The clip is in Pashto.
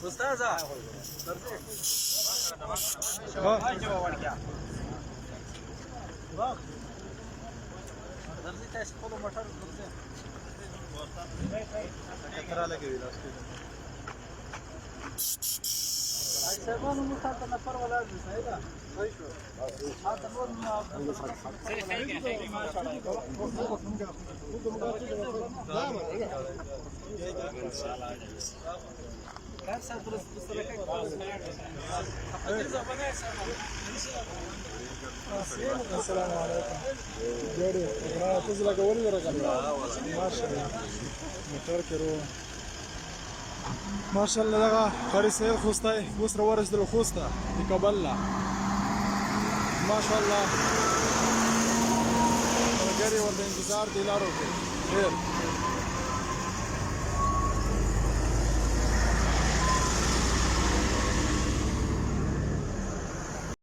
استاذه درځي تاسو خپل موټر درځي کتره لګوي لاسته سرمانو مخاطب نفر ولا زيدا صحيح هذا نور السلام عليكم جوري انا تزلق اولي ورقم ما شاء الله موتور كيرو ما شاء الله لغا خريسيل خوستاي بوسر ورش دل خوستا دي كابلا ما شاء الله جري ولا انتظار دي لارو خير